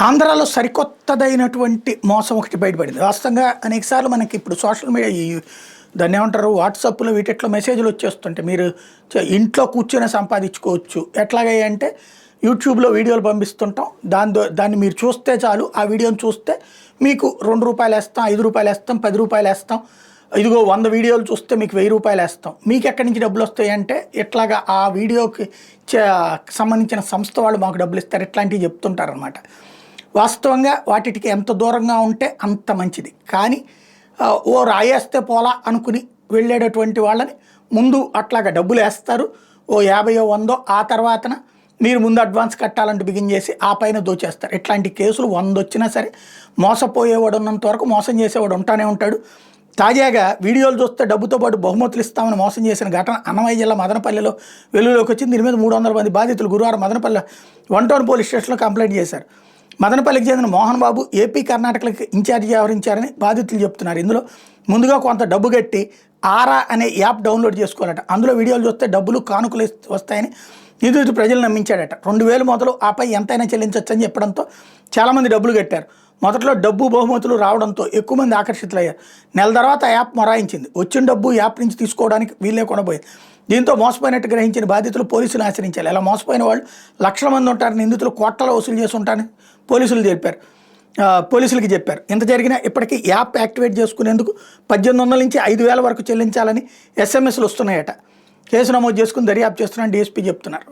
ఆంధ్రాలో సరికొత్తదైనటువంటి మోసం ఒకటి బయటపడింది. వాస్తవంగా అనేకసార్లు మనకి ఇప్పుడు సోషల్ మీడియా దాన్ని ఏమంటారు వాట్సాప్‌లో వీటిట్లో మెసేజ్‌లు వచ్చేస్తుంటాయి. మీరు ఇంట్లో కూర్చొనే సంపాదించుకోవచ్చు. ఎట్లాగా అంటే యూట్యూబ్‌లో వీడియోలు పంపిస్తుంటాం. దాన్ని మీరు చూస్తే చాలు. ఆ వీడియోని చూస్తే మీకు రూ. 2 ఏస్తాం, రూ. 5 ఏస్తాం, రూ. 10 ఏస్తాం. ఇదిగో 100 వీడియోలు చూస్తే మీకు రూ. 1000 ఏస్తాం. మీకు ఎక్కడి నుంచి డబ్బులొస్తాయంటే ఇట్లాగా ఆ వీడియోకి సంబంధించిన సంస్థ వాళ్ళు మాకు డబ్బులు ఇస్తారు. ఇట్లాంటివి చెప్తుంటారనమాట. వాస్తవంగా వాటికి ఎంత దూరంగా ఉంటే అంత మంచిది. కానీ ఓ రాయేస్తే పోలా అనుకుని వెళ్ళేటటువంటి వాళ్ళని ముందు అట్లాగా డబ్బులు వేస్తారు. ఓ 50 100 ఆ తర్వాతన మీరు ముందు అడ్వాన్స్ కట్టాలంటూ బిగిన్ చేసి ఆ పైన దోచేస్తారు. ఇట్లాంటి కేసులు 100 వచ్చినా సరే మోసపోయేవాడు ఉన్నంత వరకు మోసం చేసేవాడు ఉంటానే ఉంటాడు. తాజాగా వీడియోలు చూస్తే డబ్బుతో పాటు బహుమతులు ఇస్తామని మోసం చేసిన ఘటన అన్నమయ్య జిల్లా మదనపల్లిలో వెలుగులోకి వచ్చింది. దీని మీద 300 మంది బాధితులు గురువారం మదనపల్లి 1 టౌన్ పోలీస్ స్టేషన్లో కంప్లైంట్ చేశారు. మదనపల్లికి చెందిన మోహన్ బాబు ఏపీ కర్ణాటకలకు ఇన్ఛార్జి వ్యవహరించారని బాధితులు చెప్తున్నారు. ఇందులో ముందుగా కొంత డబ్బు కట్టి ఆరా అనే యాప్ డౌన్లోడ్ చేసుకోవాలట. అందులో వీడియోలు చూస్తే డబ్బులు కానుకలు వస్తాయని నిందితుడు ప్రజలు నమ్మించాడట. 2000 మొదలు ఆపై ఎంతైనా చెల్లించవచ్చని చెప్పడంతో చాలామంది డబ్బులు కట్టారు. మొదట్లో డబ్బు బహుమతులు రావడంతో ఎక్కువ మంది ఆకర్షితులయ్యారు. నెల తర్వాత యాప్ మొరాయించింది. వచ్చిన డబ్బు యాప్ నుంచి తీసుకోవడానికి వీళ్ళే కొనబోయేది. దీంతో మోసపోయినట్టు గ్రహించిన బాధితులు పోలీసులు ఆశ్రయించారు. ఇలా మోసపోయిన వాళ్ళు లక్షల మంది ఉంటారు. నిందితులు కోట్లలో వసూలు చేసి ఉంటారని పోలీసులకి చెప్పారు. ఇంత జరిగినా ఇప్పటికీ యాప్ యాక్టివేట్ చేసుకునేందుకు 1800 నుంచి 5000 వరకు చెల్లించాలని ఎస్ఎంఎస్లు వస్తున్నాయట. కేసు నమోదు చేసుకుని దర్యాప్తు చేస్తున్నారని డీఎస్పీ చెప్తున్నారు.